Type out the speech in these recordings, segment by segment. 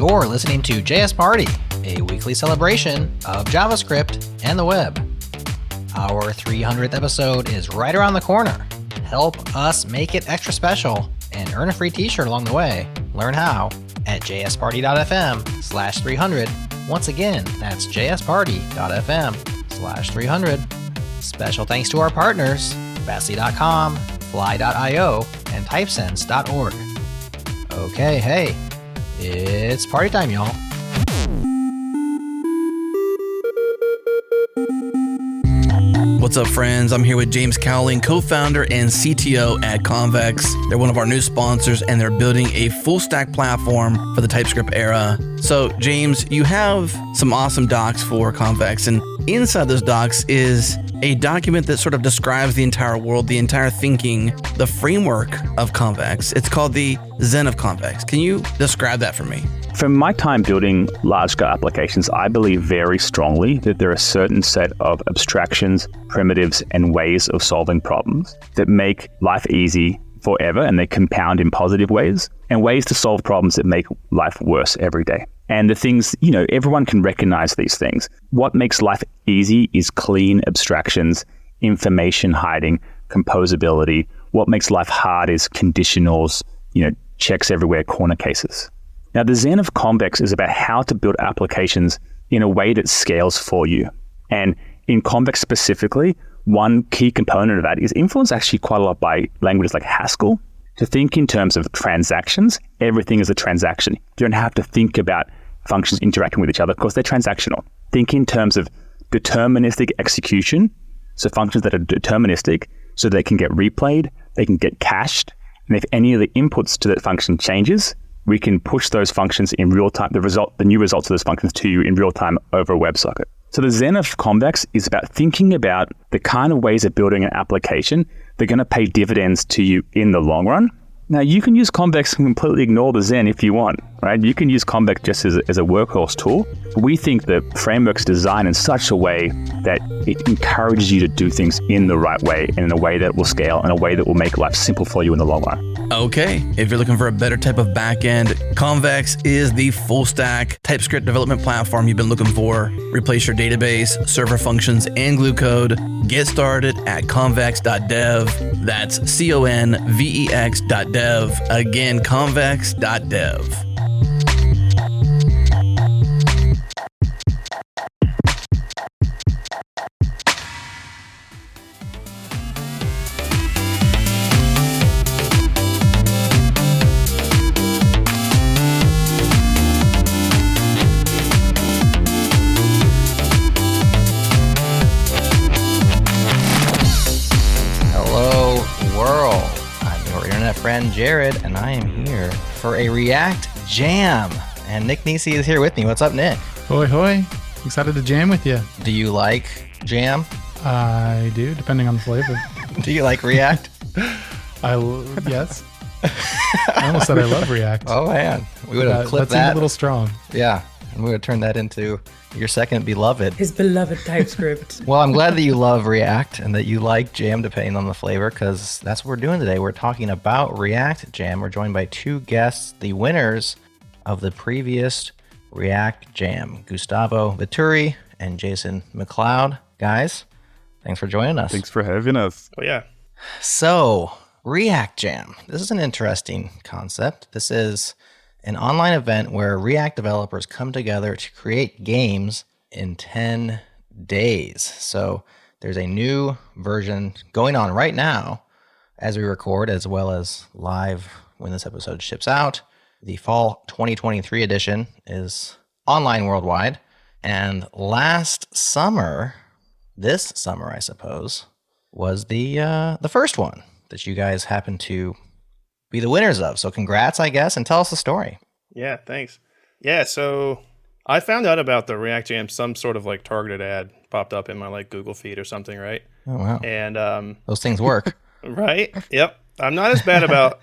You're listening to JS Party, a weekly celebration of JavaScript and the web. Our 300th episode is right around the corner. Help us make it extra special and earn a free t-shirt along the way. Learn how at jsparty.fm/300. Once again, that's jsparty.fm/300. Special thanks to our partners, Fastly.com, Fly.io, and Typesense.org. Okay, hey, it's party time, y'all. What's up, friends? I'm here with James Cowling, co-founder and CTO at Convex. They're one of our new sponsors, and they're building a full-stack platform for the TypeScript era. So, James, you have some awesome docs for Convex, and inside those docs is a document that sort of describes the entire world, the entire thinking, the framework of Convex. It's called the Zen of Convex. Can you describe that for me? From my time building large-scale applications, I believe very strongly that there are a certain set of abstractions, primitives, and ways of solving problems that make life easy forever, and they compound in positive ways, and ways to solve problems that make life worse every day. And the things, everyone can recognize these things. What makes life easy is clean abstractions, information hiding, composability. What makes life hard is conditionals, checks everywhere, corner cases. Now, the Zen of Convex is about how to build applications in a way that scales for you. And in Convex specifically, one key component of that is influenced actually quite a lot by languages like Haskell. To think in terms of transactions, everything is a transaction. You don't have to think about functions interacting with each other because they're transactional. Think in terms of deterministic execution, so functions that are deterministic, so they can get replayed, they can get cached, and if any of the inputs to that function changes, we can push those functions in real time, the new results of those functions to you in real time over a WebSocket. So the Zen of Convex is about thinking about the kind of ways of building an application that are going to pay dividends to you in the long run. Now, you can use Convex and completely ignore the Zen if you want, right? You can use Convex just as a workhorse tool. We think the framework's designed in such a way that it encourages you to do things in the right way and in a way that will scale, in a way that will make life simple for you in the long run. Okay, if you're looking for a better type of backend, Convex is the full stack TypeScript development platform you've been looking for. Replace your database, server functions, and glue code. Get started at convex.dev. That's convex.dev. Again, convex.dev. Friend Jerod, and I am here for a React Jam. And Nick Nisi is here with me. What's up, Nick? Hoi hoi. Excited to jam with you. Do you like jam? I do, depending on the flavor. Do you like React? Yes. I almost said I love React. Oh, man. We would have clipped that. That seemed a little strong. Yeah. And we would have turned that into your second beloved. His beloved TypeScript. Well, I'm glad that you love React and that you like jam depending on the flavor, because that's what we're doing today. We're talking about React Jam. We're joined by two guests, the winners of the previous React Jam, Gustavo Vituri and Jason McLeod. Guys, thanks for joining us. Thanks for having us. Oh, yeah. So, React Jam. This is an interesting concept. This is an online event where React developers come together to create games in 10 days. So there's a new version going on right now as we record, as well as live when this episode ships out. The fall 2023 edition is online worldwide. And last summer, this summer, I suppose, was the first one that you guys happened to be the winners of. So congrats, I guess, and tell us the story. Yeah, thanks. Yeah, so I found out about the React Jam, some sort of like targeted ad popped up in my Google feed or something, right? Oh, wow. And those things work. Right? Yep. I'm not as bad about,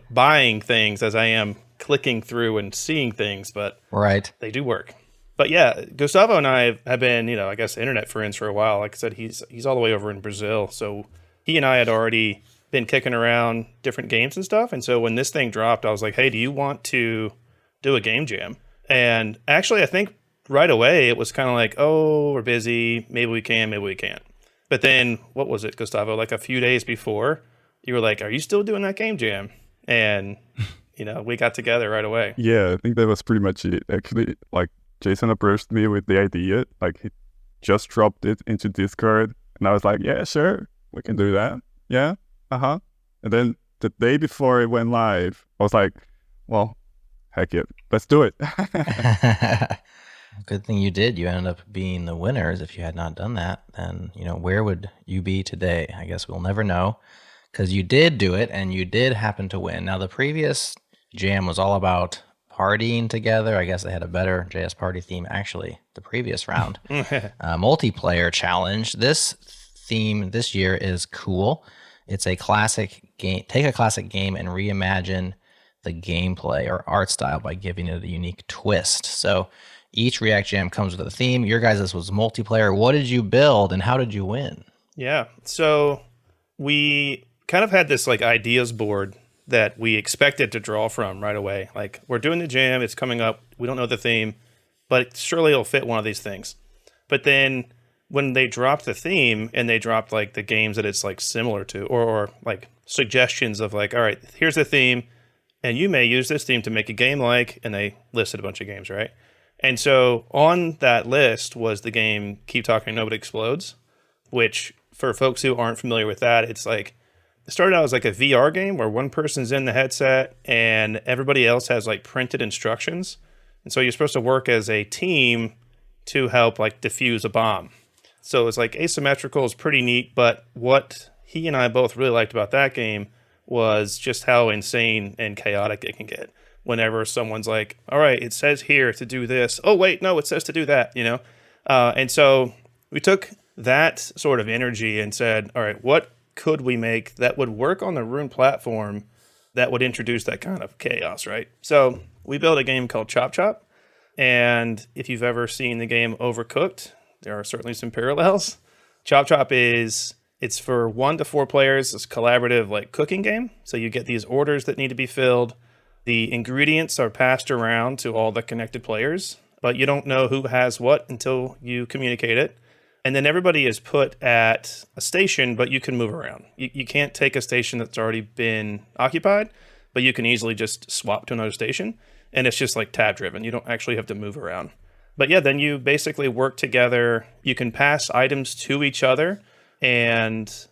buying things as I am clicking through and seeing things, but right, they do work. But yeah, Gustavo and I have been, I guess internet friends for a while. Like I said, he's all the way over in Brazil. So he and I had already been kicking around different games and stuff. And so when this thing dropped, I was like, hey, do you want to do a game jam. And actually, I think right away it was kind of like, oh, we're busy. Maybe we can, maybe we can't. But then, what was it, Gustavo? Like a few days before, you were like, are you still doing that game jam? And, we got together right away. Yeah, I think that was pretty much it. Actually, like Jason approached me with the idea. Like he just dropped it into Discord. And I was like, yeah, sure, we can do that. Yeah, uh-huh. And then the day before it went live, I was like, well, heck yeah, let's do it. Good thing you did. You ended up being the winners. If you had not done that, then, where would you be today? I guess we'll never know, because you did do it and you did happen to win. Now, the previous jam was all about partying together. I guess they had a better JS party theme, actually, the previous round. Multiplayer challenge. This theme this year is cool. It's a classic game. Take a classic game and reimagine the gameplay or art style by giving it a unique twist. So each React Jam comes with a theme. Your guys' was multiplayer. What did you build and how did you win? Yeah. So we kind of had this like ideas board that we expected to draw from right away. Like, we're doing the jam, it's coming up, we don't know the theme, but surely it'll fit one of these things. But then when they dropped the theme and they dropped like the games that it's like similar to, or like suggestions of like, all right, here's the theme, and you may use this theme to make a game like, and they listed a bunch of games, right? And so on that list was the game Keep Talking Nobody Explodes, which for folks who aren't familiar with that, it's like, it started out as like a VR game where one person's in the headset and everybody else has like printed instructions. And so you're supposed to work as a team to help like defuse a bomb. So it's like asymmetrical, is pretty neat. But what he and I both really liked about that game was just how insane and chaotic it can get. Whenever someone's like, all right, it says here to do this. Oh, wait, no, it says to do that, And so we took that sort of energy and said, all right, what could we make that would work on the Rune platform that would introduce that kind of chaos, right? So we built a game called Chop Chop. And if you've ever seen the game Overcooked, there are certainly some parallels. Chop Chop it's for 1 to 4 players. It's a collaborative like cooking game. So you get these orders that need to be filled. The ingredients are passed around to all the connected players, but you don't know who has what until you communicate it. And then everybody is put at a station, but you can move around. You can't take a station that's already been occupied, but you can easily just swap to another station. And it's just like tab driven. You don't actually have to move around. But yeah, then you basically work together. You can pass items to each other, and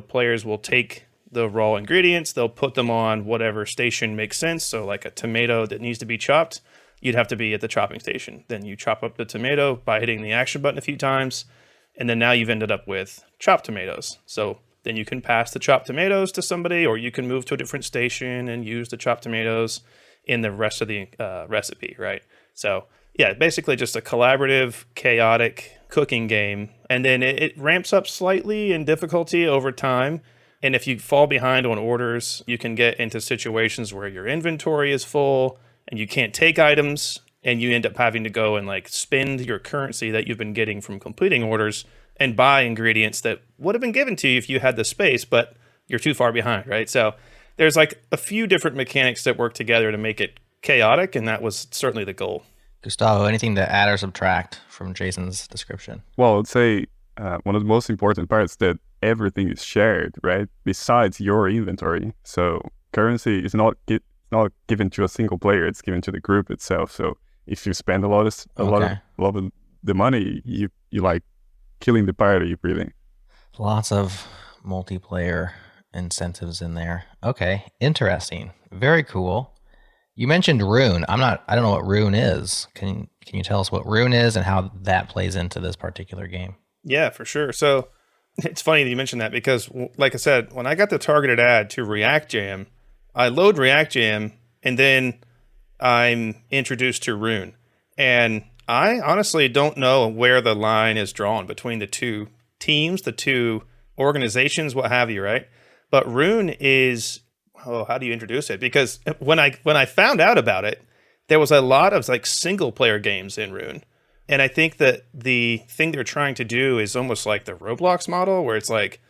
players will take the raw ingredients. They'll put them on whatever station makes sense. So like a tomato that needs to be chopped, you'd have to be at the chopping station. Then you chop up the tomato by hitting the action button a few times. And then now you've ended up with chopped tomatoes. So then you can pass the chopped tomatoes to somebody, or you can move to a different station and use the chopped tomatoes in the rest of the recipe, right? So yeah, basically just a collaborative, chaotic cooking game. And then it ramps up slightly in difficulty over time. And if you fall behind on orders, you can get into situations where your inventory is full and you can't take items, and you end up having to go and like spend your currency that you've been getting from completing orders and buy ingredients that would have been given to you if you had the space, but you're too far behind, right? So there's like a few different mechanics that work together to make it chaotic, and that was certainly the goal. Gustavo, anything to add or subtract from Jason's description? Well, I'd say one of the most important parts that everything is shared, right? Besides your inventory. So currency is not given to a single player; it's given to the group itself. So if you spend a lot of the money, you like killing the party, really. Lots of multiplayer incentives in there. Okay, interesting. Very cool. You mentioned Rune. I don't know what Rune is. Can you tell us what Rune is and how that plays into this particular game? Yeah, for sure. So it's funny that you mentioned that, because like I said, when I got the targeted ad to React Jam, I load React Jam and then I'm introduced to Rune. And I honestly don't know where the line is drawn between the two teams, the two organizations, what have you, right? But Rune is, how do you introduce it? Because when I found out about it, there was a lot of like single player games in Rune. And I think that the thing they're trying to do is almost like the Roblox model, where it's like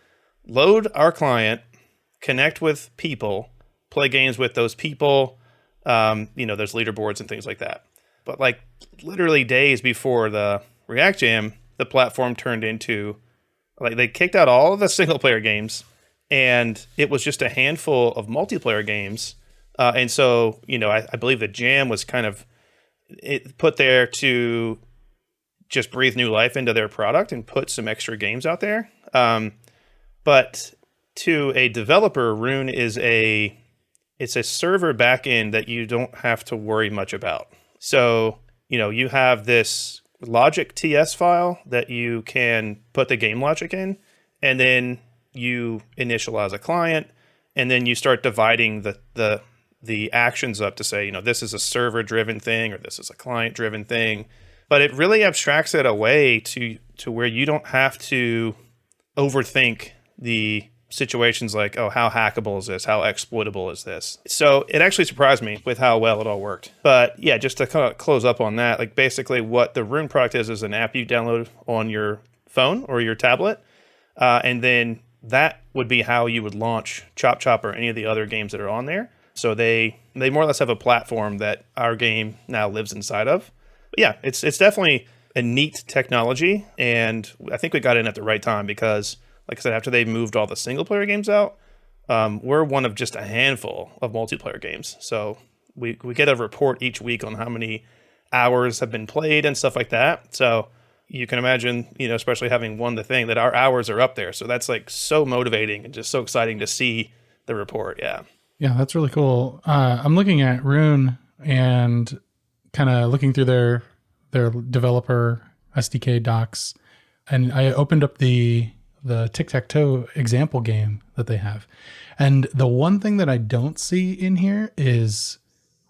load our client, connect with people, play games with those people, There's leaderboards and things like that. But like literally days before the React Jam, the platform turned into like they kicked out all of the single player games, and it was just a handful of multiplayer games. And so, I believe the Jam was kind of put there to just breathe new life into their product and put some extra games out there. But to a developer, Rune is it's a server backend that you don't have to worry much about. So, you have this logic TS file that you can put the game logic in, and then you initialize a client, and then you start dividing the actions up to say, this is a server driven thing or this is a client driven thing. But it really abstracts it away to where you don't have to overthink the situations like, oh, how hackable is this? How exploitable is this? So it actually surprised me with how well it all worked. But yeah, just to kind of close up on that, like basically what the Rune product is an app you download on your phone or your tablet. And then that would be how you would launch Chop Chop or any of the other games that are on there. So they more or less have a platform that our game now lives inside of. But yeah, it's definitely a neat technology. And I think we got in at the right time because, like I said, after they moved all the single player games out, we're one of just a handful of multiplayer games. So we get a report each week on how many hours have been played and stuff like that. So you can imagine, especially having won the thing, that our hours are up there. So that's like so motivating and just so exciting to see the report. Yeah. Yeah, that's really cool. I'm looking at Rune and kind of looking through their developer SDK docs, and I opened up the tic-tac-toe example game that they have. And the one thing that I don't see in here is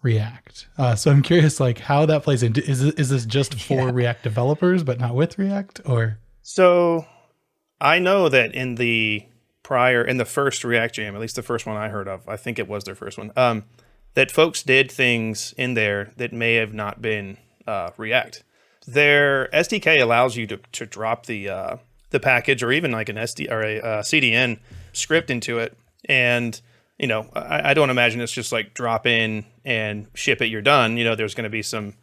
React. So I'm curious, like, how that plays into, is this just for React developers, but not with React, or? So I know that in the first React Jam, at least the first one I heard of, I think it was their first one, that folks did things in there that may have not been React. Their SDK allows you to drop the package or even like an SD or a CDN script into it. And, I don't imagine it's just like drop in and ship it, you're done. There's going to be some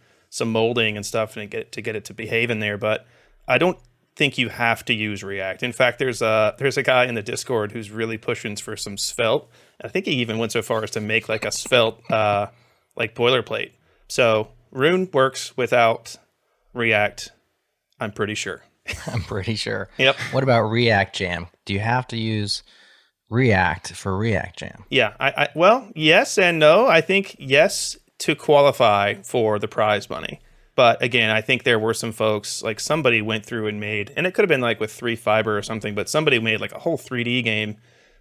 molding and stuff to get it to behave in there. But I don't think you have to use React. In fact, there's a guy in the Discord who's really pushing for some Svelte. I think he even went so far as to make like a Svelte like boilerplate. So Rune works without React, I'm pretty sure. I'm pretty sure. Yep. What about React Jam? Do you have to use React for React Jam? Yeah. Well, yes and no. I think yes to qualify for the prize money. But again, I think there were some folks, like somebody went through and made, and it could have been like with 3Fiber or something, but somebody made like a whole 3D game.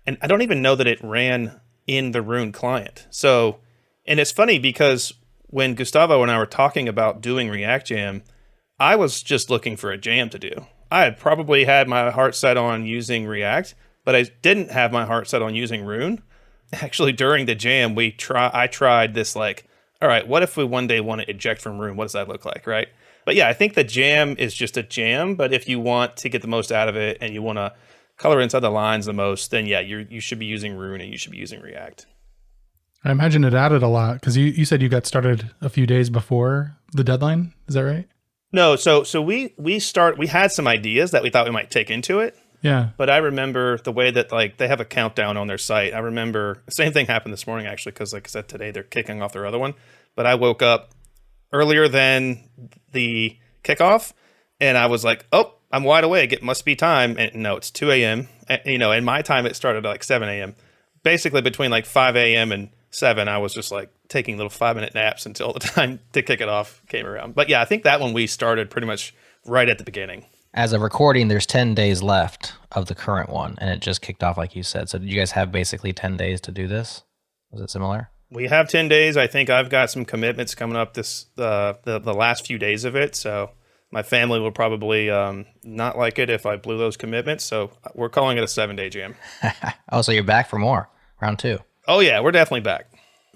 And I don't even know that it ran in the Rune client. So, and it's funny because when Gustavo and I were talking about doing React Jam, I was just looking for a jam to do. I had probably had my heart set on using React, but I didn't have my heart set on using Rune. Actually, during the jam, I tried this like, all right, what if we one day want to eject from Rune? What does that look like, right? But yeah, I think the jam is just a jam, but if you want to get the most out of it and you want to color inside the lines the most, then yeah, you should be using Rune and you should be using React. I imagine it added a lot because you said you got started a few days before the deadline. Is that right? No, so we had some ideas that we thought we might take into it. Yeah. But I remember the way that like they have a countdown on their site. I remember the same thing happened this morning actually, because like I said, today they're kicking off their other one. But I woke up earlier than the kickoff and I was like, oh, I'm wide awake. It must be time. And no, it's 2 a.m. In my time, it started at like 7 a.m. Basically between like 5 a.m. and 7, I was just like taking little 5-minute naps until the time to kick it off came around. But yeah, I think that one we started pretty much right at the beginning. As of recording, there's 10 days left of the current one, and it just kicked off like you said. So did you guys have basically 10 days to do this? Was it similar? We have 10 days. I think I've got some commitments coming up the last few days of it. So my family will probably not like it if I blew those commitments. So we're calling it a 7-day jam. Oh, so you're back for more, round 2. Oh yeah, we're definitely back.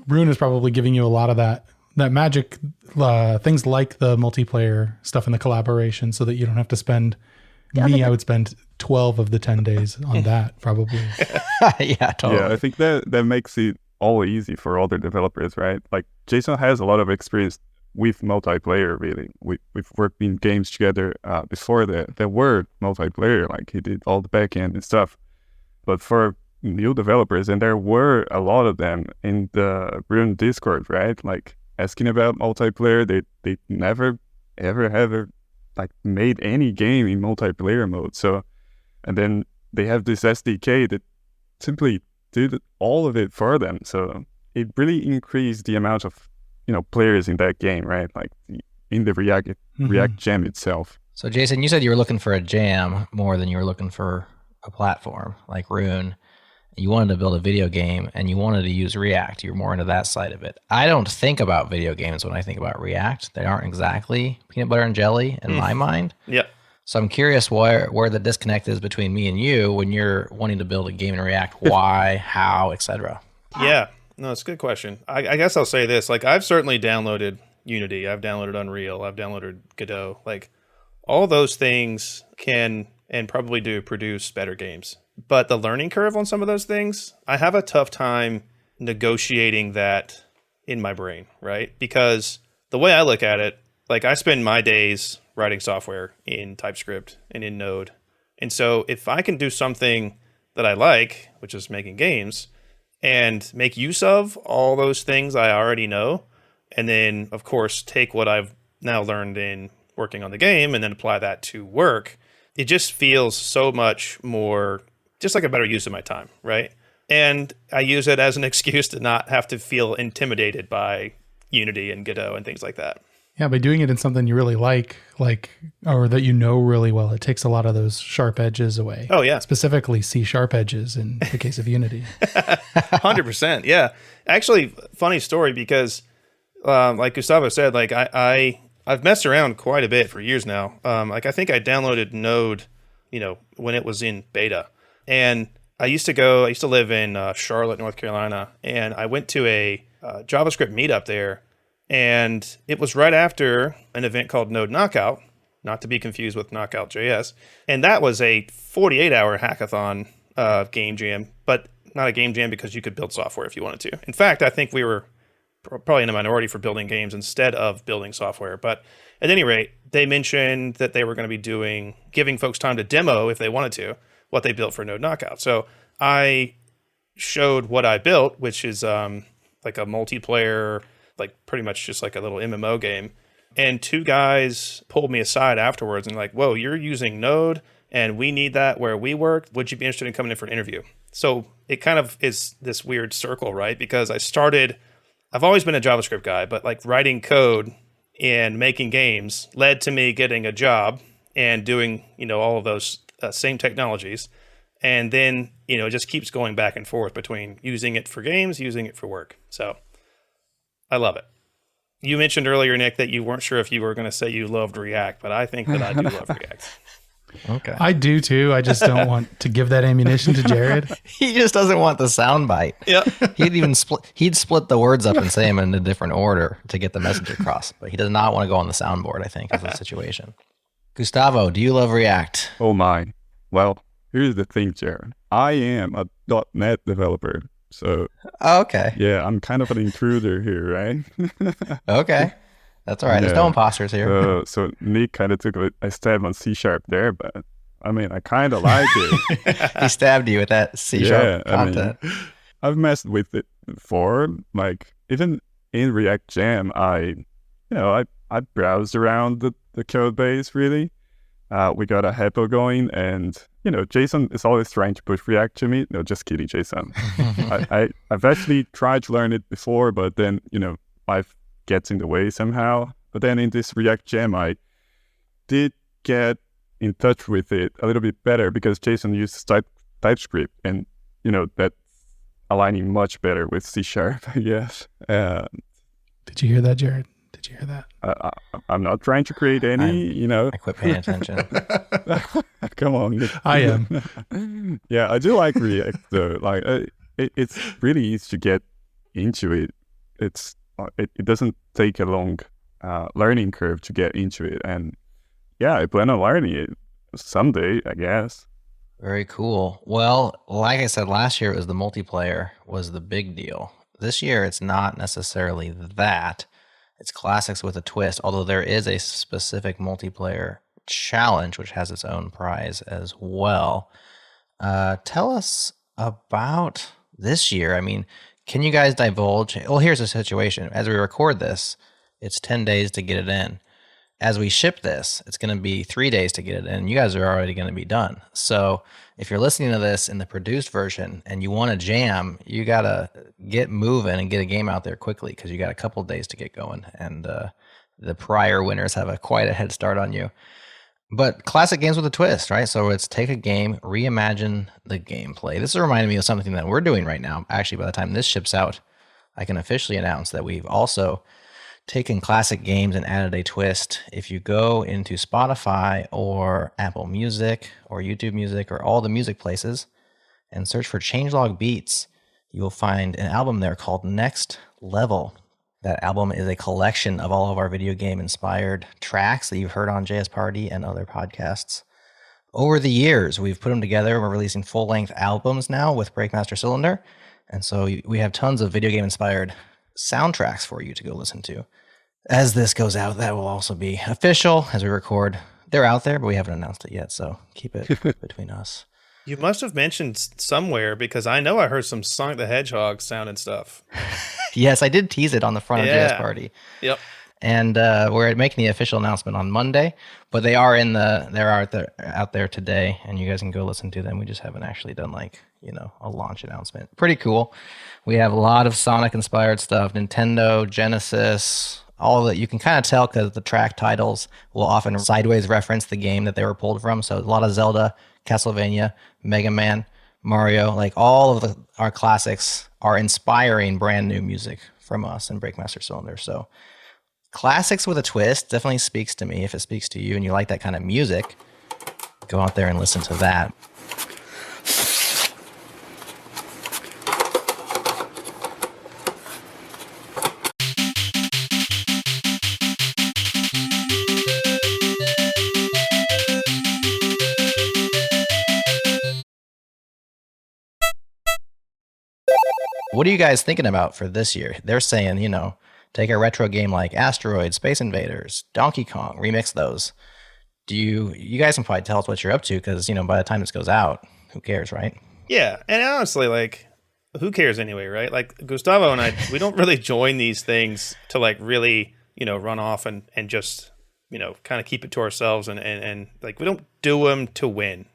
Rune is probably giving you a lot of that magic, things like the multiplayer stuff and the collaboration, so that you don't have to spend. I would spend 12 of the 10 days on that probably. Yeah, totally. Yeah, I think that makes it all easy for other developers, right? Like Jason has a lot of experience with multiplayer, really. We've worked in games together before there were multiplayer, like he did all the backend and stuff. But for new developers, and there were a lot of them in the Rune Discord, right? Like asking about multiplayer, they never ever like made any game in multiplayer mode. So, and then they have this SDK that simply did all of it for them. So it really increased the amount of players in that game, right? Like in the React Jam itself. So Jason, you said you were looking for a jam more than you were looking for a platform like Rune. You wanted to build a video game and you wanted to use React. You're more into that side of it. I don't think about video games when I think about React. They aren't exactly peanut butter and jelly in my mind. Yep. So I'm curious where the disconnect is between me and you when you're wanting to build a game in React. Why, how, etc. Yeah. No, it's a good question. I guess I'll say this. Like, I've certainly downloaded Unity. I've downloaded Unreal. I've downloaded Godot. Like, all those things can and probably do produce better games. But the learning curve on some of those things, I have a tough time negotiating that in my brain, right? Because the way I look at it, like I spend my days writing software in TypeScript and in Node. And so if I can do something that I like, which is making games, and make use of all those things I already know, and then, of course, take what I've now learned in working on the game and then apply that to work, it just feels so much more just like a better use of my time, right? And I use it as an excuse to not have to feel intimidated by Unity and Godot and things like that. Yeah, by doing it in something you really like, or that you know really well, it takes a lot of those sharp edges away. Oh, yeah. Specifically C# edges in the case of Unity. 100%, yeah. Actually, funny story because, like Gustavo said, like I've messed around quite a bit for years now. Like I think I downloaded Node, when it was in beta. And I used to live in Charlotte, North Carolina, and I went to a JavaScript meetup there, and it was right after an event called Node Knockout, not to be confused with Knockout.js, and that was a 48-hour hackathon game jam, but not a game jam because you could build software if you wanted to. In fact, I think we were probably in a minority for building games instead of building software, but at any rate, they mentioned that they were going to be giving folks time to demo if they wanted to, what they built for Node Knockout. So I showed what I built, which is like a multiplayer, like pretty much just like a little MMO game. And two guys pulled me aside afterwards and like, whoa, you're using Node and we need that where we work. Would you be interested in coming in for an interview? So it kind of is this weird circle, right? Because I've always been a JavaScript guy, but like writing code and making games led to me getting a job and doing, all of those same technologies. And then, it just keeps going back and forth between using it for games, using it for work. So I love it. You mentioned earlier, Nick, that you weren't sure if you were going to say you loved React, but I think that I do love React. Okay. I do too. I just don't want to give that ammunition to Jerod. He just doesn't want the soundbite. Yeah. He'd split the words up and say them in a different order to get the message across, but he does not want to go on the soundboard, I think, is the situation. Gustavo, do you love React? Oh my. Well, here's the thing, Jerod. I am a .NET developer. So, okay. Yeah, I'm kind of an intruder here, right? Okay. That's all right. There's no imposters here. So Nick kind of took a stab on C# there, but I mean, I kind of like it. He stabbed you with that C# content. I mean, I've messed with it before. Like even in React Jam, I browsed around the code base really. We got a HEPO going, and Jason is always trying to push React to me. No, just kidding, Jason. I've actually tried to learn it before, but then life gets in the way somehow. But then in this React Jam, I did get in touch with it a little bit better because Jason uses TypeScript, and that's aligning much better with C#. Yes. Did you hear that, Jerod? Did you hear that? I'm not trying to create any, I quit paying attention. Come on. I am. Yeah, I do like React though. Like it's really easy to get into it. It doesn't take a long learning curve to get into it, and yeah, I plan on learning it someday, I guess. Very cool. Well, like I said last year, it was the multiplayer was the big deal. this year, it's not necessarily that. It's classics with a twist, although there is a specific multiplayer challenge which has its own prize as well. Tell us about this year. I mean, can you guys divulge? Well, here's the situation. As we record this, it's 10 days to get it in. As we ship this, it's going to be 3 days to get it in. You guys are already going to be done. So if you're listening to this in the produced version and you want to jam, you got to get moving and get a game out there quickly because you got a couple of days to get going. And the prior winners have quite a head start on you. But classic games with a twist, right? So it's take a game, reimagine the gameplay. This is reminding me of something that we're doing right now. Actually, by the time this ships out, I can officially announce that we've also taken classic games and added a twist. If you go into Spotify or Apple Music or YouTube Music or all the music places and search for Changelog Beats, you will find an album there called Next Level. That album is a collection of all of our video game inspired tracks that you've heard on JS Party and other podcasts. Over the years, we've put them together. We're releasing full-length albums now with Breakmaster Cylinder. And so we have tons of video game inspired soundtracks for you to go listen to. As this goes out, that will also be official as we record. They're out there, but we haven't announced it yet, so keep it between us. You must have mentioned somewhere because I know I heard some Sonic the Hedgehog sound and stuff. Yes, I did tease it on the front of JS Party. Yep. And we're making the official announcement on Monday, but they're out there today, and you guys can go listen to them. We just haven't actually done a launch announcement. Pretty cool. We have a lot of Sonic inspired stuff, Nintendo, Genesis, all of it. You can kind of tell because the track titles will often sideways reference the game that they were pulled from. So a lot of Zelda, Castlevania, Mega Man, Mario, like all of our classics are inspiring brand new music from us and Breakmaster Cylinder. So classics with a twist definitely speaks to me. If it speaks to you and you like that kind of music, go out there and listen to that. What are you guys thinking about for this year? They're saying, take a retro game like Asteroid, Space Invaders, Donkey Kong, remix those. You guys can probably tell us what you're up to because, by the time this goes out, who cares, right? Yeah. And honestly, who cares anyway, right? Like Gustavo and I, we don't really join these things to really, run off and just, kind of keep it to ourselves and we don't do them to win,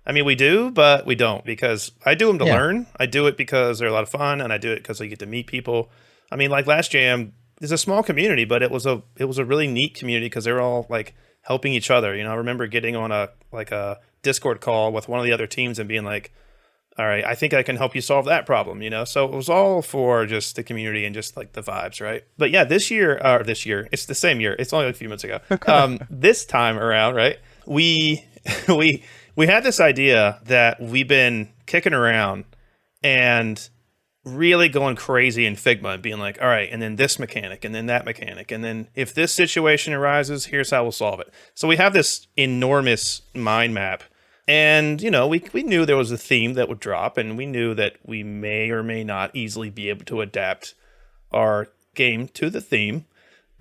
I mean, we do, but we don't because I do them to learn. I do it because they're a lot of fun, and I do it because I get to meet people. I mean, like last jam, there's a small community, but it was a really neat community because they were all helping each other. I remember getting on a Discord call with one of the other teams and being like, "All right, I think I can help you solve that problem." So it was all for just the community and just the vibes, right? But yeah, this year, it's the same year. It's only a few months ago. This time around, right? We had this idea that we've been kicking around and really going crazy in Figma and being like, all right, and then this mechanic and then that mechanic. And then if this situation arises, here's how we'll solve it. So we have this enormous mind map. And, we knew there was a theme that would drop, and we knew that we may or may not easily be able to adapt our game to the theme.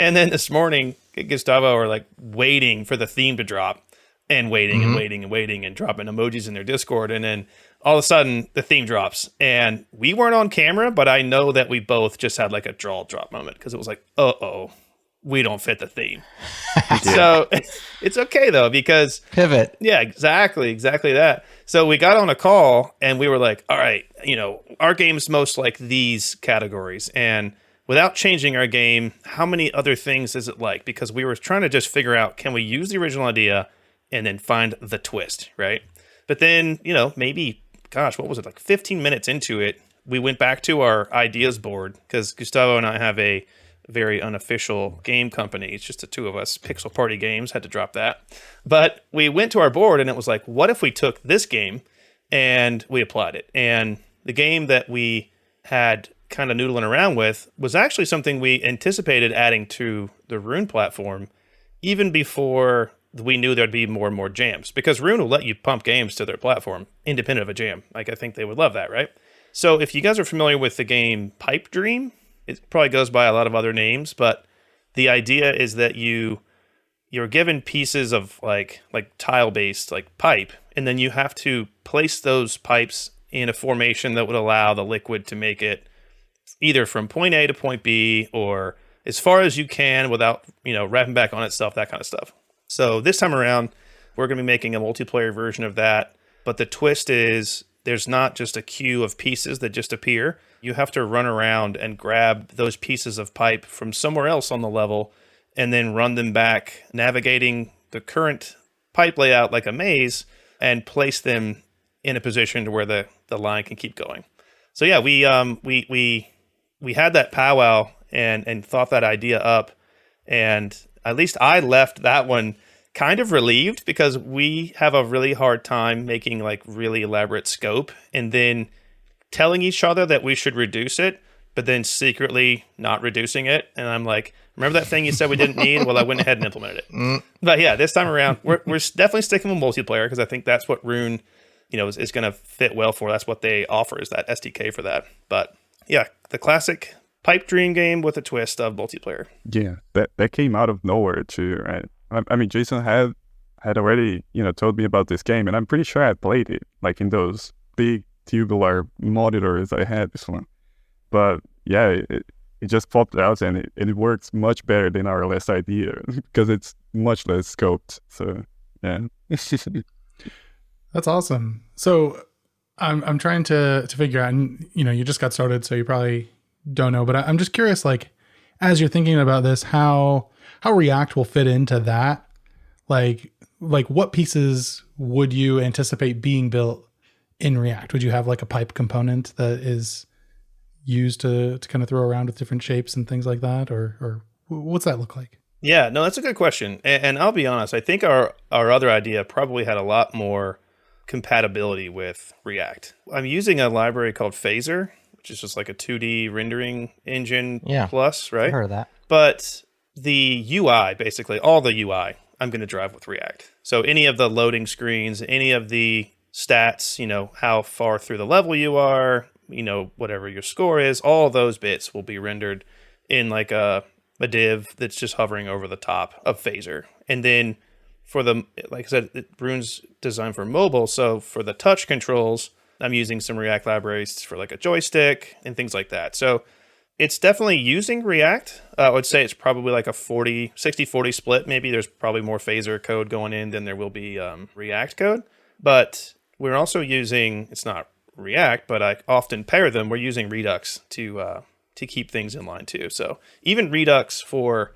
And then this morning, Gustavo are waiting for the theme to drop. And waiting and waiting and waiting and dropping emojis in their Discord. And then all of a sudden the theme drops and we weren't on camera, but I know that we both just had a jaw drop moment because it was uh-oh, we don't fit the theme. So it's okay though, because pivot. Yeah, exactly that. So we got on a call and we were like, all right, our game's most like these categories. And without changing our game, how many other things is it like? Because we were trying to just figure out, can we use the original idea and then find the twist, right? But then, maybe, what was it, 15 minutes into it, we went back to our ideas board because Gustavo and I have a very unofficial game company. It's just the two of us, Pixel Party Games, had to drop that. But we went to our board and it was like, what if we took this game and we applied it? And the game that we had kind of noodling around with was actually something we anticipated adding to the Rune platform even before we knew there'd be more and more jams, because Rune will let you pump games to their platform independent of a jam. I think they would love that, right? So if you guys are familiar with the game Pipe Dream, it probably goes by a lot of other names, but the idea is that you're given pieces of like tile-based like pipe, and then you have to place those pipes in a formation that would allow the liquid to make it either from point A to point B or as far as you can without, wrapping back on itself, that kind of stuff. So this time around, we're going to be making a multiplayer version of that. But the twist is there's not just a queue of pieces that just appear. You have to run around and grab those pieces of pipe from somewhere else on the level and then run them back, navigating the current pipe layout like a maze and place them in a position to where the line can keep going. So yeah, we had that powwow and thought that idea up, and at least I left that one kind of relieved because we have a really hard time making like really elaborate scope and then telling each other that we should reduce it, but then secretly not reducing it. And I'm like, remember that thing you said we didn't need? Well, I went ahead and implemented it. But yeah, this time around, we're definitely sticking with multiplayer because I think that's what Rune, is going to fit well for. That's what they offer, is that SDK for that. But yeah, the classic Pipe Dream game with a twist of multiplayer. Yeah, that came out of nowhere too, right? I mean, Jason had already, told me about this game, and I'm pretty sure I played it, like in those big tubular monitors I had this one. But yeah, it just popped out, and it works much better than our last idea because it's much less scoped. So yeah. That's awesome. So I'm trying to figure out, and you just got started, so you probably don't know, but I'm just curious, like, as you're thinking about this, how React will fit into that. Like what pieces would you anticipate being built in React? Would you have like a pipe component that is used to kind of throw around with different shapes and things like that? Or what's that look like? Yeah, no, that's a good question. And I'll be honest, I think our other idea probably had a lot more compatibility with React. I'm using a library called Phaser, which is just like a 2D rendering engine plus, right? I've heard of that. But the UI, basically, all the UI, I'm going to drive with React. So any of the loading screens, any of the stats, how far through the level you are, whatever your score is, all those bits will be rendered in like a div that's just hovering over the top of Phaser. And then for the, like I said, Rune's designed for mobile. So for the touch controls, I'm using some React libraries for like a joystick and things like that. So it's definitely using React. I would say it's probably like a 60-40 split. Maybe there's probably more Phaser code going in than there will be React code. But we're also using, it's not React, but I often pair them. We're using Redux to keep things in line too. So even Redux for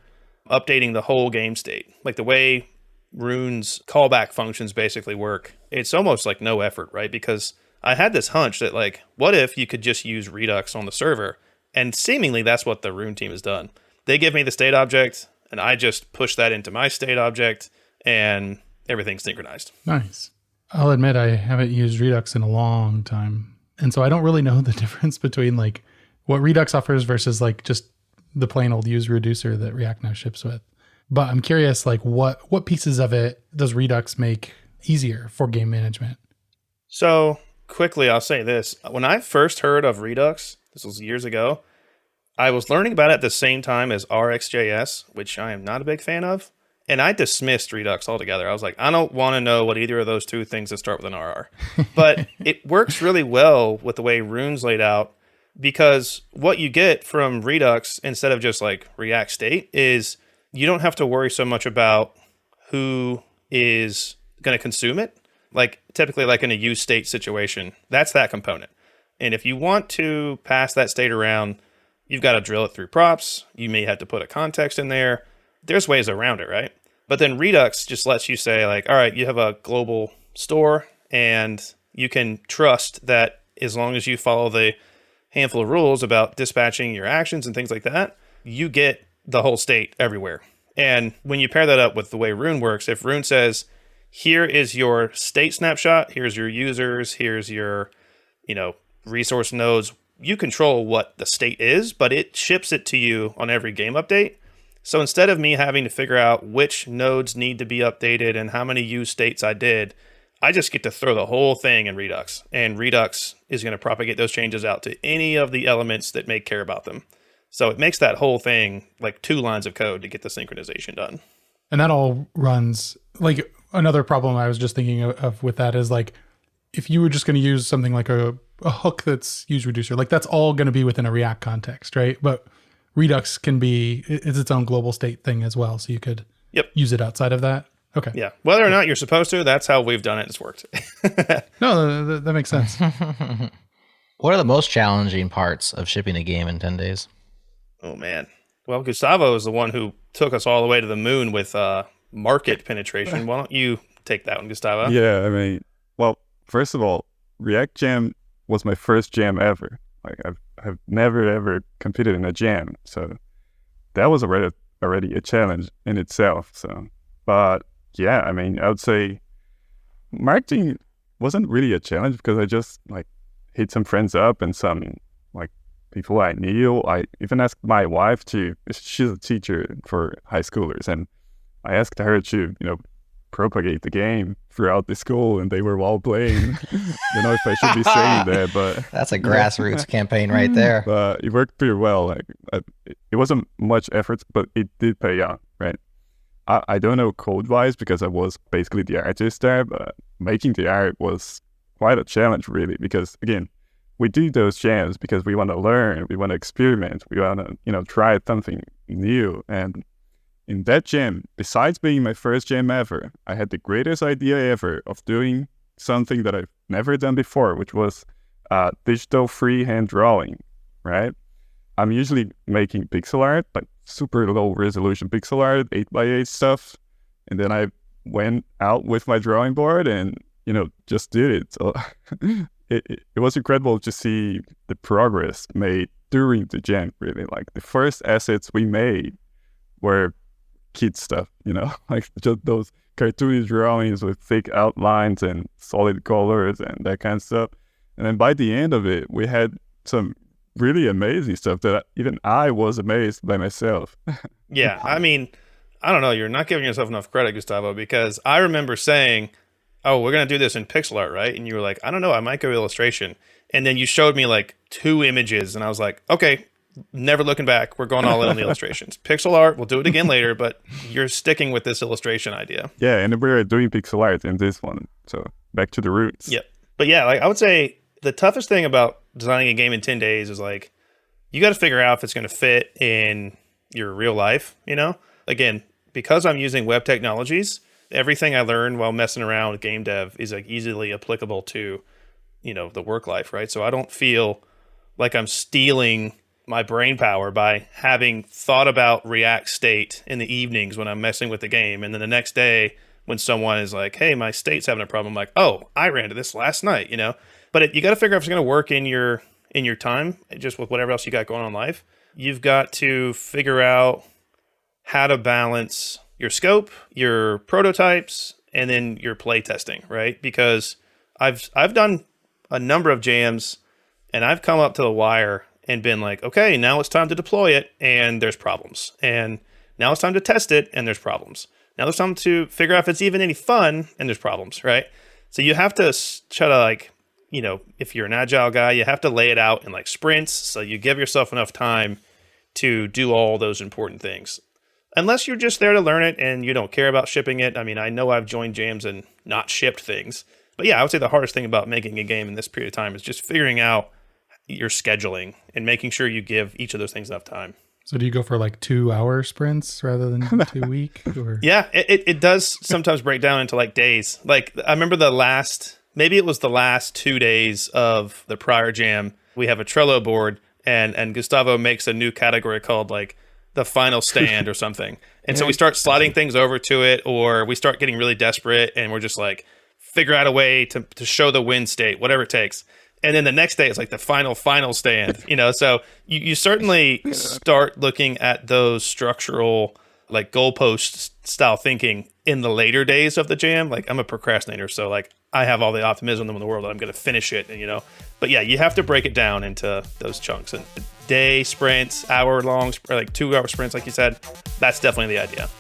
updating the whole game state, like the way Rune's callback functions basically work, it's almost like no effort, right? Because I had this hunch that like, what if you could just use Redux on the server? And seemingly that's what the Rune team has done. They give me the state object and I just push that into my state object and everything's synchronized. Nice. I'll admit I haven't used Redux in a long time. And so I don't really know the difference between like what Redux offers versus like just the plain old use reducer that React now ships with. But I'm curious, like what pieces of it does Redux make easier for game management? So quickly, I'll say this. When I first heard of Redux, this was years ago, I was learning about it at the same time as RxJS, which I am not a big fan of. And I dismissed Redux altogether. I was like, I don't want to know what either of those two things that start with an RR. But it works really well with the way Rune's laid out, because what you get from Redux, instead of just like React state, is you don't have to worry so much about who is going to consume it. Like typically like in a use state situation, that's that component. And if you want to pass that state around, you've got to drill it through props. You may have to put a context in there. There's ways around it, right? But then Redux just lets you say like, all right, you have a global store and you can trust that as long as you follow the handful of rules about dispatching your actions and things like that, you get the whole state everywhere. And when you pair that up with the way Rune works, if Rune says, here is your state snapshot, here's your users, here's your, resource nodes, you control what the state is, but it ships it to you on every game update. So instead of me having to figure out which nodes need to be updated and how many use states I did, I just get to throw the whole thing in Redux, and Redux is going to propagate those changes out to any of the elements that may care about them. So it makes that whole thing like 2 lines of code to get the synchronization done. And that all runs, like, another problem I was just thinking of with that is, like, if you were just going to use something like a hook that's use reducer, like, that's all going to be within a React context, right? But Redux can be, it's its own global state thing as well. So you could use it outside of that. Okay. Yeah. Whether or not you're supposed to, that's how we've done it. It's worked. No, that makes sense. What are the most challenging parts of shipping a game in 10 days? Oh, man. Well, Gustavo is the one who took us all the way to the moon with market penetration. Why don't you take that one, Gustavo? Yeah, I mean, well, first of all, React Jam was my first jam ever. Like, I've never ever competed in a jam, so that was already a challenge in itself. So, but yeah, I mean, I would say marketing wasn't really a challenge because I just like hit some friends up and some like people I knew. I even asked my wife she's a teacher for high schoolers, and I asked her to, propagate the game throughout the school, and they were all playing. Don't know if I should be saying that, but that's a grassroots campaign right there. But it worked pretty well. Like, it wasn't much effort, but it did pay off, right? I don't know code-wise because I was basically the artist there, but making the art was quite a challenge, really, because, again, we do those jams because we want to learn, we want to experiment, we want to, try something new. And in that jam, besides being my first jam ever, I had the greatest idea ever of doing something that I've never done before, which was digital freehand drawing, right? I'm usually making pixel art, like super low resolution pixel art, 8x8 stuff. And then I went out with my drawing board and, just did it. So it was incredible to see the progress made during the jam, really. Like, the first assets we made were kid stuff, like just those cartoony drawings with thick outlines and solid colors and that kind of stuff. And then by the end of it, we had some really amazing stuff that even I was amazed by myself. Yeah, I mean, I don't know. You're not giving yourself enough credit, Gustavo, because I remember saying, oh, we're going to do this in pixel art, right? And you were like, I don't know, I might go illustration. And then you showed me like 2 images, and I was like, okay, never looking back. We're going all in on the illustrations. Pixel art, we'll do it again later, but you're sticking with this illustration idea. Yeah, and we're doing pixel art in this one. So back to the roots. Yep. But yeah, like, I would say the toughest thing about designing a game in 10 days is like, you got to figure out if it's going to fit in your real life, Again, because I'm using web technologies, everything I learned while messing around with game dev is like easily applicable to, the work life, right? So I don't feel like I'm stealing my brain power by having thought about React state in the evenings when I'm messing with the game. And then the next day when someone is like, hey, my state's having a problem, I'm like, oh, I ran into this last night, But you got to figure out if it's going to work in your time, just with whatever else you got going on in life. You've got to figure out how to balance your scope, your prototypes, and then your play testing, right? Because I've done a number of jams, and I've come up to the wire and been like, okay, now it's time to deploy it, and there's problems. And now it's time to test it, and there's problems. Now there's time to figure out if it's even any fun, and there's problems, right? So you have to try to, like, if you're an agile guy, you have to lay it out in like sprints, so you give yourself enough time to do all those important things. Unless you're just there to learn it and you don't care about shipping it. I mean, I know I've joined jams and not shipped things. But yeah, I would say the hardest thing about making a game in this period of time is just figuring out your scheduling and making sure you give each of those things enough time. So do you go for like 2-hour sprints rather than 2 week? Or? Yeah, it does sometimes break down into like days. Like, I remember maybe it was the last 2 days of the prior jam. We have a Trello board, and Gustavo makes a new category called like the final stand or something. And so we start sliding things over to it, or we start getting really desperate and we're just like, figure out a way to show the win state, whatever it takes. And then the next day it's like the final stand, so you certainly start looking at those structural, like, goalpost style thinking in the later days of the jam. Like, I'm a procrastinator, so like I have all the optimism in the world that I'm going to finish it, but yeah, you have to break it down into those chunks, and day sprints, hour long, like 2-hour sprints, like you said. That's definitely the idea.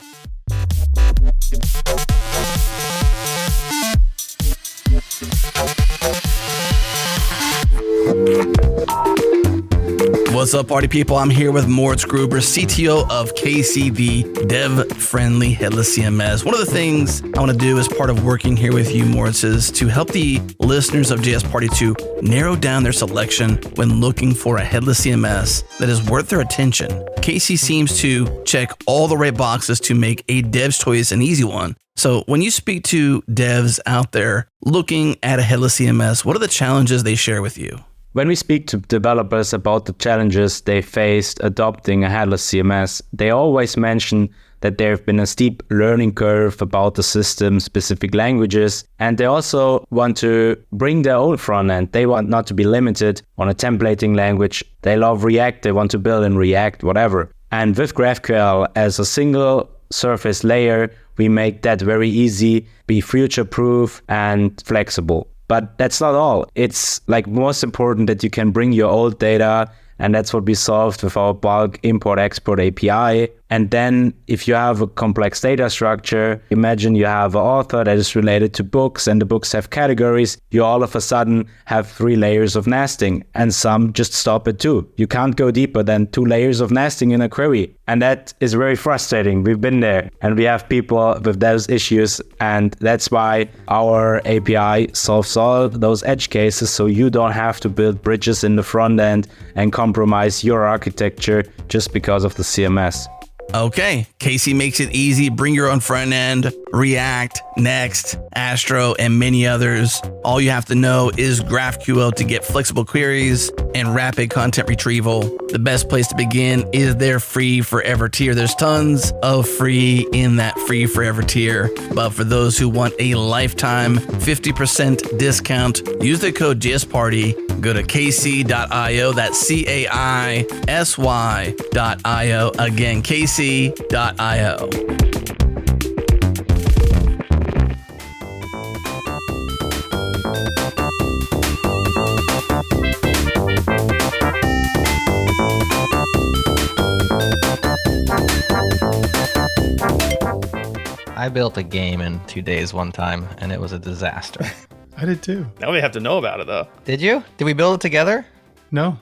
What's up, party people? I'm here with Moritz Gruber, CTO of KCD, dev-friendly headless CMS. One of the things I want to do as part of working here with you, Moritz, is to help the listeners of JS Party to narrow down their selection when looking for a headless CMS that is worth their attention. KC seems to check all the right boxes to make a dev's choice an easy one. So when you speak to devs out there looking at a headless CMS, what are the challenges they share with you? When we speak to developers about the challenges they faced adopting a headless CMS, they always mention that there have been a steep learning curve about the system, specific languages, and they also want to bring their own front end. They want not to be limited on a templating language. They love React, they want to build in React, whatever. And with GraphQL as a single surface layer, we make that very easy, be future-proof and flexible. But that's not all. It's like most important that you can bring your old data, and that's what we solved with our bulk import-export API. And then if you have a complex data structure, imagine you have an author that is related to books and the books have categories, you all of a sudden have 3 layers of nesting, and some just stop at 2. You can't go deeper than 2 layers of nesting in a query. And that is very frustrating. We've been there and we have people with those issues, and that's why our API solves all those edge cases, so you don't have to build bridges in the front end and compromise your architecture just because of the CMS. Okay, Casey makes it easy. Bring your own front end, React, Next, Astro, and many others. All you have to know is GraphQL to get flexible queries and rapid content retrieval. The best place to begin is their free forever tier. There's tons of free in that free forever tier. But for those who want a lifetime 50% discount, use the code JSParty. Go to kc.io. That's CAISY.io. Again, kc.io. I built a game in 2 days one time, and it was a disaster. I did too. Now we have to know about it, though. Did you? Did we build it together? No.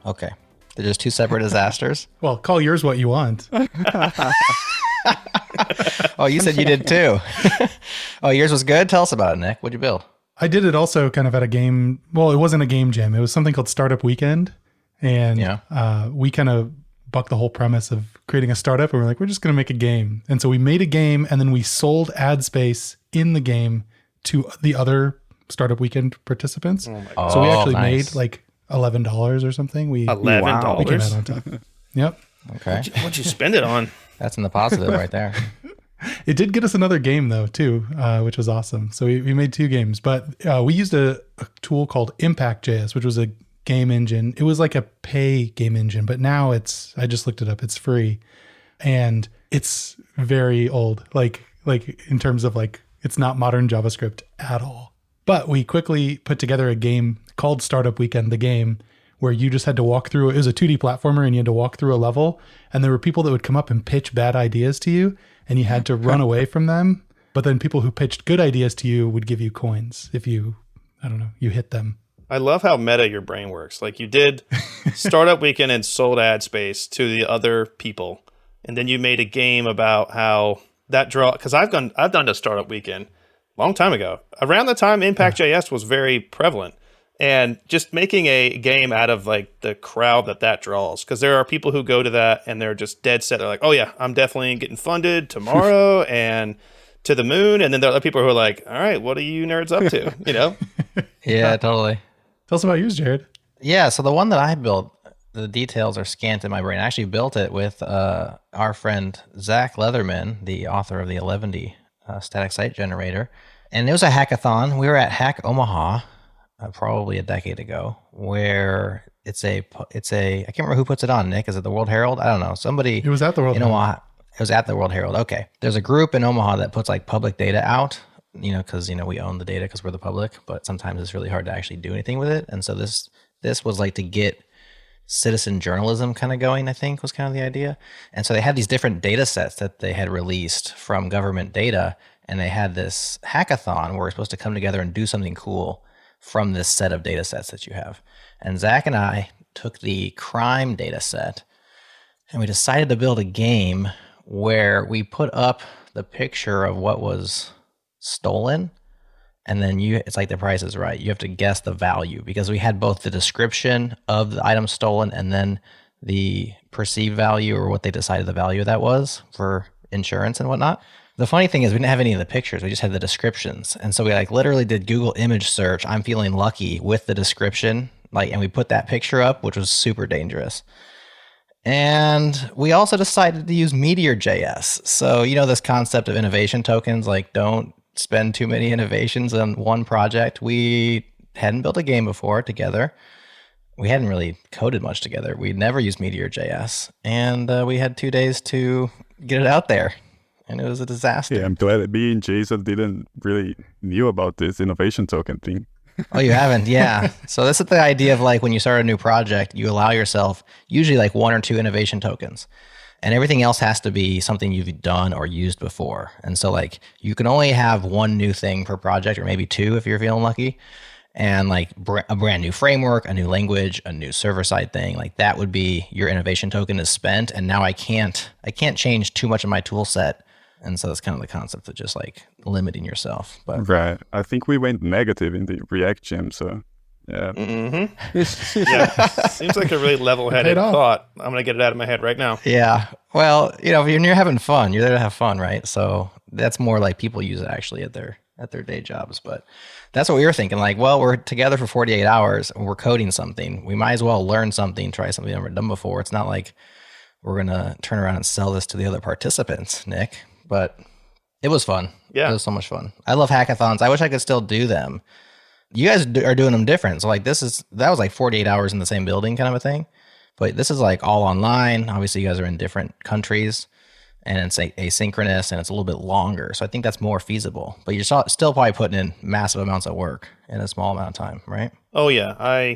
Okay. They're just 2 separate disasters? Well, call yours what you want. Oh, you said you did too. Oh, yours was good? Tell us about it, Nick. What'd you build? I did it also kind of at a game. Well, it wasn't a game jam. It was something called Startup Weekend. And we kind of bucked the whole premise of creating a startup. And we're like, we're just going to make a game. And so we made a game, and then we sold ad space in the game to the other Startup Weekend participants. So we actually made like $11 or something. $11? We came out on top. Yep. Okay. What'd you spend it on? That's in the positive right there. It did get us another game though too, which was awesome. So we made 2 games, but we used a tool called Impact.js, which was a game engine. It was like a pay game engine, but now I just looked it up. It's free, and it's very old. Like in terms of like, it's not modern JavaScript at all. But we quickly put together a game called Startup Weekend, the game, where you just had to walk through. It was a 2D platformer, and you had to walk through a level, and there were people that would come up and pitch bad ideas to you, and you had to run away from them. But then people who pitched good ideas to you would give you coins if you hit them. I love how meta your brain works. Like, you did Startup Weekend and sold ad space to the other people, and then you made a game about how that draw. Because I've done a Startup Weekend a long time ago, around the time Impact.js was very prevalent, and just making a game out of like the crowd that draws. Because there are people who go to that and they're just dead set. They're like, oh yeah, I'm definitely getting funded tomorrow and to the moon. And then there are other people who are like, all right, what are you nerds up to? You know? Yeah, totally. Tell us about yours, Jerod. Yeah, so the one that I built, the details are scant in my brain. I actually built it with our friend Zach Leatherman, the author of the 11D static site generator. And it was a hackathon. We were at Hack Omaha probably a decade ago, where it's a I can't remember who puts it on, Nick. Is it the World Herald? I don't know. Somebody. It was at the World Herald. Omaha. It was at the World Herald. Okay. There's a group in Omaha that puts like public data out, because, we own the data because we're the public, but sometimes it's really hard to actually do anything with it. And so this was like to get citizen journalism kind of going, I think was kind of the idea. And so they had these different data sets that they had released from government data, and they had this hackathon where we're supposed to come together and do something cool from this set of data sets that you have. And Zach and I took the crime data set and we decided to build a game where we put up the picture of what was stolen. And then it's like The Price is Right. You have to guess the value because we had both the description of the item stolen and then the perceived value or what they decided the value of that was for insurance and whatnot. The funny thing is we didn't have any of the pictures. We just had the descriptions. And so we like literally did Google image search. I'm feeling lucky with the description. And we put that picture up, which was super dangerous. And we also decided to use Meteor.js. So, this concept of innovation tokens, like don't spend too many innovations on one project. We hadn't built a game before together. We hadn't really coded much together. We'd never used Meteor.js. And we had 2 days to get it out there. And it was a disaster. Yeah, I'm glad that me and Jason didn't really knew about this innovation token thing. Oh, you haven't? Yeah. So this is the idea of like when you start a new project, you allow yourself usually like 1 or 2 innovation tokens. And everything else has to be something you've done or used before. And so like you can only have 1 new thing per project or maybe 2 if you're feeling lucky. And like a brand new framework, a new language, a new server-side thing, like that would be your innovation token is spent. And now I can't change too much of my tool set. And so that's kind of the concept of just like limiting yourself. But right. I think we went negative in the React Gym. So yeah. Mm-hmm. Yeah. Seems like a really level-headed thought. I'm going to get it out of my head right now. Yeah. Well, if you're having fun, you're there to have fun, right? So that's more like people use it actually at their day jobs. But that's what we were thinking. Like, well, we're together for 48 hours and we're coding something. We might as well learn something, try something we've never done before. It's not like we're going to turn around and sell this to the other participants, Nick. But it was fun. Yeah. It was so much fun. I love hackathons. I wish I could still do them. You guys are doing them different. So like that was like 48 hours in the same building kind of a thing. But this is like all online. Obviously you guys are in different countries and it's asynchronous and it's a little bit longer. So I think that's more feasible. But you're still probably putting in massive amounts of work in a small amount of time, right? Oh yeah.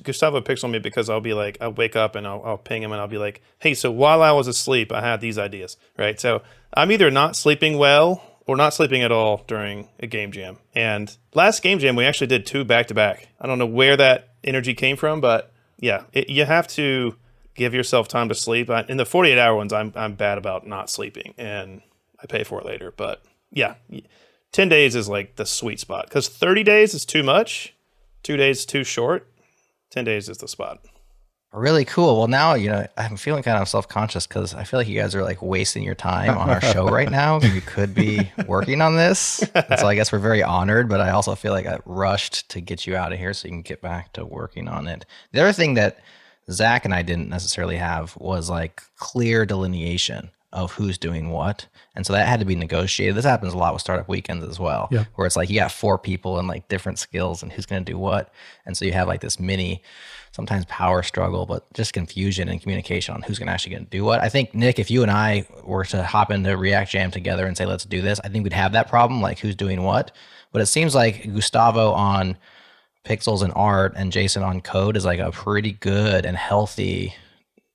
Gustavo picks on me because I'll be like, I'll wake up and I'll ping him and I'll be like, hey, so while I was asleep, I had these ideas, right? So I'm either not sleeping well or not sleeping at all during a game jam. And last game jam, we actually did 2 back-to-back. I don't know where that energy came from, but yeah, you have to give yourself time to sleep. In the 48-hour ones, I'm bad about not sleeping, and I pay for it later. But yeah, 10 days is like the sweet spot because 30 days is too much. 2 days is too short. 10 days is the spot. Really cool. Well, now, I'm feeling kind of self-conscious because I feel like you guys are like wasting your time on our show right now. You could be working on this. And so I guess we're very honored, but I also feel like I rushed to get you out of here so you can get back to working on it. The other thing that Zach and I didn't necessarily have was like clear delineation of who's doing what. And so that had to be negotiated. This happens a lot with startup weekends as well, where it's like you got 4 people and like different skills and who's going to do what. And so you have like this mini, sometimes power struggle, but just confusion and communication on who's actually going to do what. I think, Nick, if you and I were to hop into React Jam together and say, let's do this, I think we'd have that problem, like who's doing what. But it seems like Gustavo on pixels and art and Jason on code is like a pretty good and healthy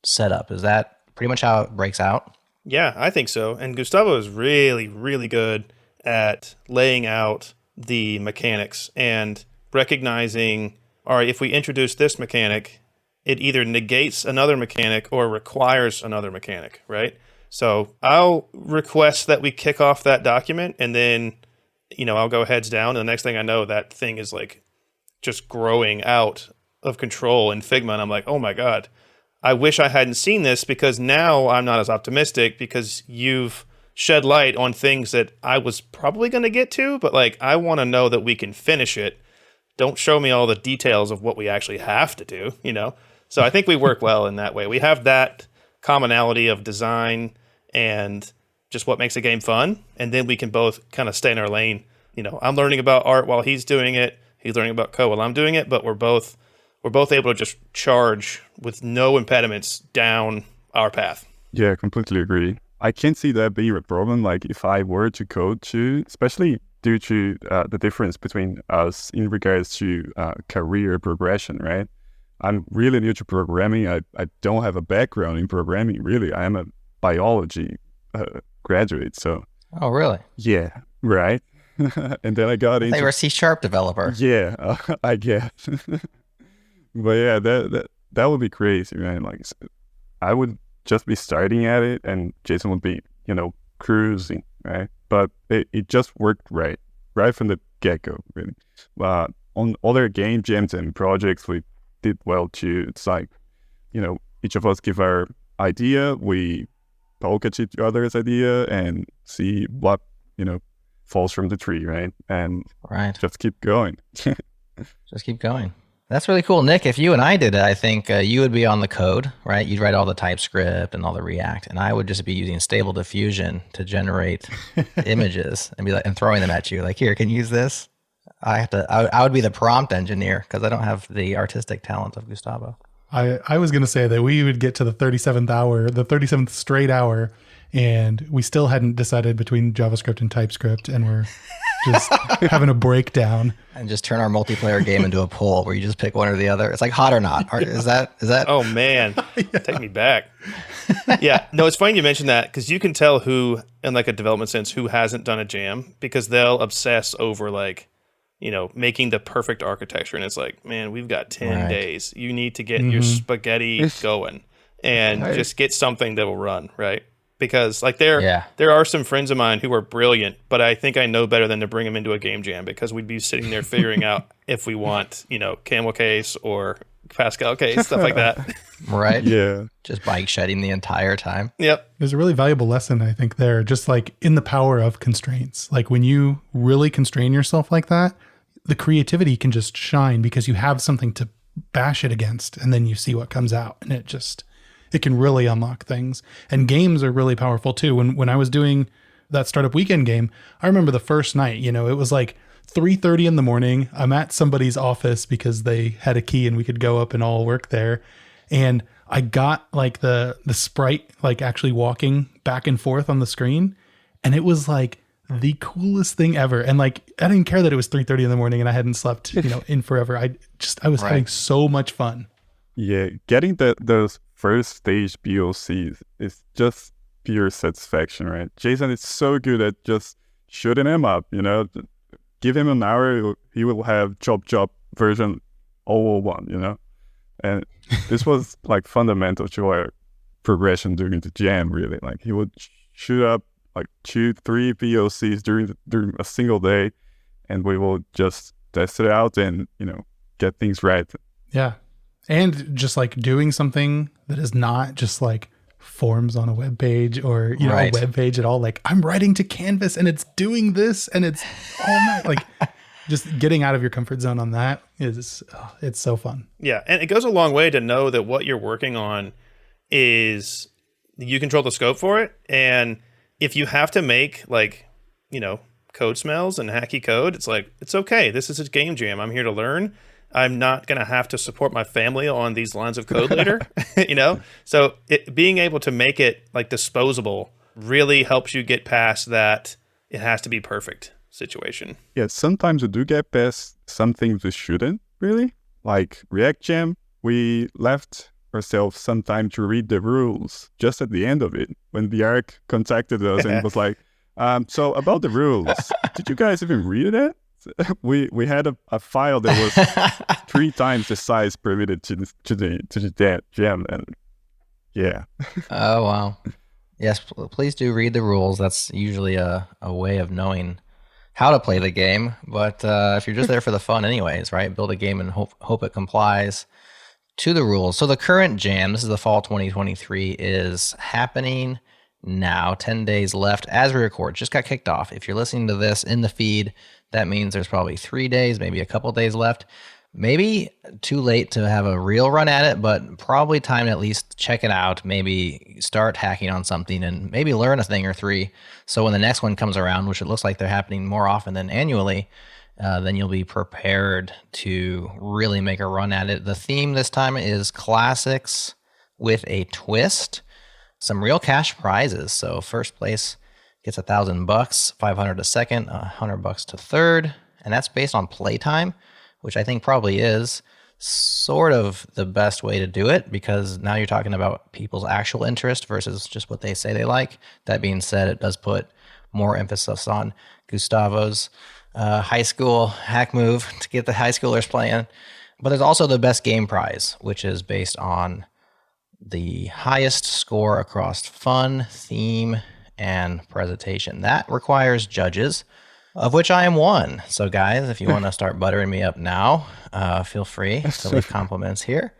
setup. Is that pretty much how it breaks out? Yeah, I think so. And Gustavo is really, really good at laying out the mechanics and recognizing, all right, if we introduce this mechanic, it either negates another mechanic or requires another mechanic, right? So I'll request that we kick off that document and then, I'll go heads down. And the next thing I know, that thing is like just growing out of control in Figma. And I'm like, oh my God. I wish I hadn't seen this because now I'm not as optimistic because you've shed light on things that I was probably going to get to, but like I want to know that we can finish it. Don't show me all the details of what we actually have to do, So I think we work well in that way. We have that commonality of design and just what makes a game fun, and then we can both kind of stay in our lane. I'm learning about art while he's doing it. He's learning about code while I'm doing it, but we're both able to just charge with no impediments down our path. Yeah, completely agree. I can see that being a problem. Like if I were to code too, especially due to the difference between us in regards to career progression, right? I'm really new to programming. I don't have a background in programming, really. I am a biology graduate, so. Oh, really? Yeah, right. And then I got into. They were a C# developer. Yeah, I guess. But yeah, that would be crazy, man. Like, I would just be starting at it, and Jason would be, cruising, right? But it just worked right from the get-go, really. On other game jams and projects, we did well too. It's like, each of us give our idea, we poke at each other's idea and see what, falls from the tree, right? And just keep going. Just keep going. That's really cool. Nick, if you and I did it, I think you would be on the code, right? You'd write all the TypeScript and all the React, and I would just be using Stable Diffusion to generate images and be like, and throwing them at you. Like, here, can you use this? I would be the prompt engineer because I don't have the artistic talent of Gustavo. I was going to say that we would get to the 37th straight hour, and we still hadn't decided between JavaScript and TypeScript, and we're just having a breakdown. And just turn our multiplayer game into a poll where you just pick one or the other. It's like hot or not. Is that? Oh man, Take me back. Yeah, no, it's funny you mentioned that because you can tell who, in like a development sense, who hasn't done a jam because they'll obsess over like, making the perfect architecture. And it's like, man, we've got 10 days. You need to get your spaghetti going and just get something that will run, right? Because like there are some friends of mine who are brilliant, but I think I know better than to bring them into a game jam because we'd be sitting there figuring out if we want, camel case or Pascal case, stuff like that. Right. Yeah. Just bike shedding the entire time. Yep. There's a really valuable lesson, I think, there, just like in the power of constraints. Like when you really constrain yourself like that, the creativity can just shine because you have something to bash it against, and then you see what comes out, and it can really unlock things. And games are really powerful too. When I was doing that startup weekend game, I remember the first night, it was like 3:30 in the morning. I'm at somebody's office because they had a key and we could go up and all work there. And I got like the sprite, like actually walking back and forth on the screen. And it was like the coolest thing ever. And like, I didn't care that it was 3:30 in the morning and I hadn't slept, in forever. I was having so much fun. Yeah. Getting those first stage POCs is just pure satisfaction, right? Jason is so good at just shooting him up, give him an hour, he will have chop version 001, and this was like fundamental to our progression during the jam, really. Like he would shoot up like 2-3 POCs during a single day, and we will just test it out and, get things right. Yeah. And just like doing something that is not just like forms on a web page or, a web page at all. Like I'm writing to Canvas and it's doing this and it's all that. Like just getting out of your comfort zone on that it's so fun. Yeah. And it goes a long way to know that what you're working on is you control the scope for it. And if you have to make like, code smells and hacky code, it's like, it's okay. This is a game jam. I'm here to learn. I'm not going to have to support my family on these lines of code later, So being able to make it like disposable really helps you get past that it has to be perfect situation. Yeah, sometimes we do get past some things we shouldn't, really. Like React Jam, we left ourselves some time to read the rules just at the end of it when the ARC contacted us and was like, so about the rules, did you guys even read it? We had a file that was 3 times the size permitted to the jam, and yeah. Oh wow. Yes, please do read the rules. That's usually a way of knowing how to play the game. But if you're just there for the fun anyways, right? Build a game and hope it complies to the rules. So the current jam, this is the fall 2023, is happening now. 10 days left as we record. Just got kicked off. If you're listening to this in the feed, that means there's probably 3 days, maybe a couple days left. Maybe too late to have a real run at it, but probably time to at least check it out, maybe start hacking on something and maybe learn a thing or 3. So when the next one comes around, which it looks like they're happening more often than annually, then you'll be prepared to really make a run at it. The theme this time is classics with a twist. Some real cash prizes. So first place gets $1,000, 500 to second, $100 to third, and that's based on playtime, which I think probably is sort of the best way to do it because now you're talking about people's actual interest versus just what they say they like. That being said, it does put more emphasis on Gustavo's high school hack move to get the high schoolers playing. But there's also the best game prize, which is based on the highest score across fun, theme, and presentation. That requires judges, of which I am one. So guys, if you want to start buttering me up now, feel free to leave compliments here.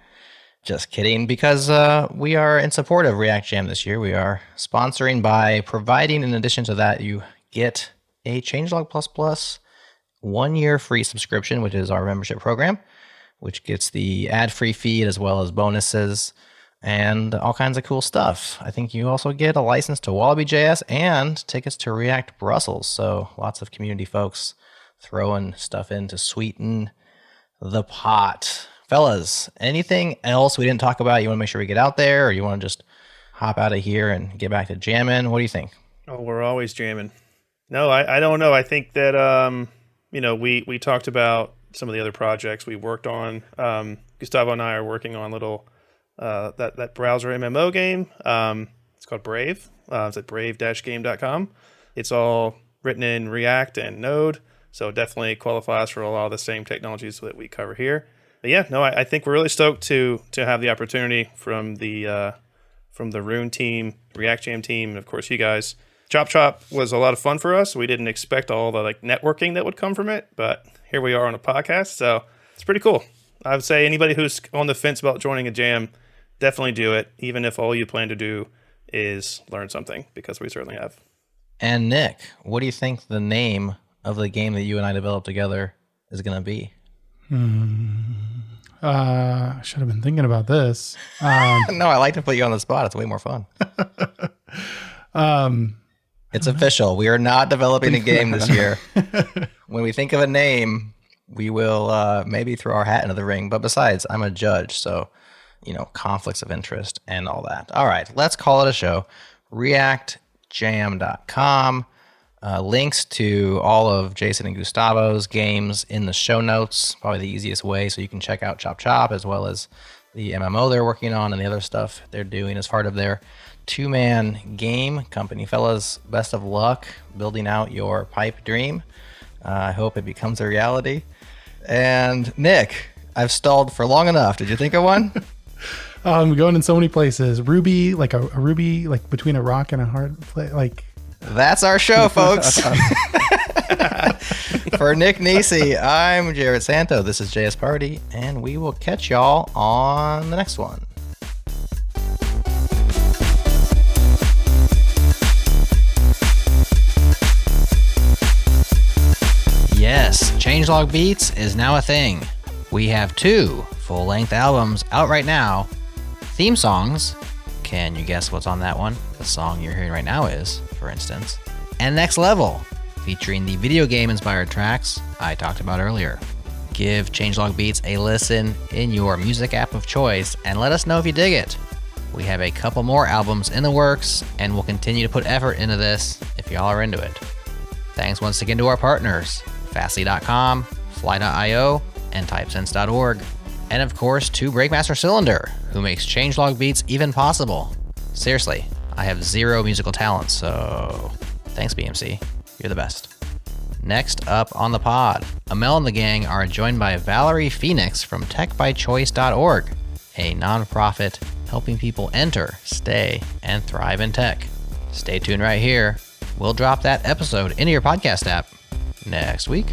Just kidding, because we are in support of React Jam this year. We are sponsoring by providing, in addition to that, you get a Changelog++ 1 year free subscription, which is our membership program, which gets the ad-free feed as well as bonuses and all kinds of cool stuff. I think you also get a license to Wallaby.js and tickets to React Brussels. So lots of community folks throwing stuff in to sweeten the pot. Fellas, anything else we didn't talk about you want to make sure we get out there, or you want to just hop out of here and get back to jamming? What do you think? Oh, we're always jamming. No, I don't know. I think that, we talked about some of the other projects we worked on. Gustavo and I are working on little that browser MMO game. It's called Brave. It's at brave-game.com. It's all written in React and Node, so it definitely qualifies for a lot of the same technologies that we cover here. But yeah, no, I think we're really stoked to have the opportunity from the Rune team, React Jam team, and of course you guys. Chop was a lot of fun for us. We didn't expect all the networking that would come from it, but here we are on a podcast, so it's pretty cool. I would say anybody who's on the fence about joining a jam, definitely do it, even if all you plan to do is learn something, because we certainly have. And Nick, what do you think the name of the game that you and I developed together is going to be? I should have been thinking about this. No, I like to put you on the spot. It's way more fun. It's official. We are not developing a game this year. When we think of a name, we will maybe throw our hat into the ring. But besides, I'm a judge, so, conflicts of interest and all that. All right, let's call it a show. ReactJam.com. Links to all of Jason and Gustavo's games in the show notes. Probably the easiest way, so you can check out Chop as well as the MMO they're working on and the other stuff they're doing as part of their 2-man game company. Fellas, best of luck building out your pipe dream. I hope it becomes a reality. And Nick, I've stalled for long enough. Did you think of one? Going in so many places. Ruby, like a ruby, like between a rock and a hard place. That's our show, folks. For Nick Nisi, I'm Jared Santo. This is JS Party, and we will catch y'all on the next one. Yes, Changelog Beats is now a thing. We have 2 full-length albums out right now. Theme songs. Can you guess what's on that one? The song you're hearing right now is, for instance. And Next Level, featuring the video game-inspired tracks I talked about earlier. Give Changelog Beats a listen in your music app of choice and let us know if you dig it. We have a couple more albums in the works, and we'll continue to put effort into this if y'all are into it. Thanks once again to our partners, Fastly.com, Fly.io, and Typesense.org. And of course, to Breakmaster Cylinder, who makes Changelog Beats even possible. Seriously, I have 0 musical talent, so thanks, BMC. You're the best. Next up on the pod, Amel and the gang are joined by Valerie Phoenix from techbychoice.org, a nonprofit helping people enter, stay, and thrive in tech. Stay tuned right here. We'll drop that episode into your podcast app next week.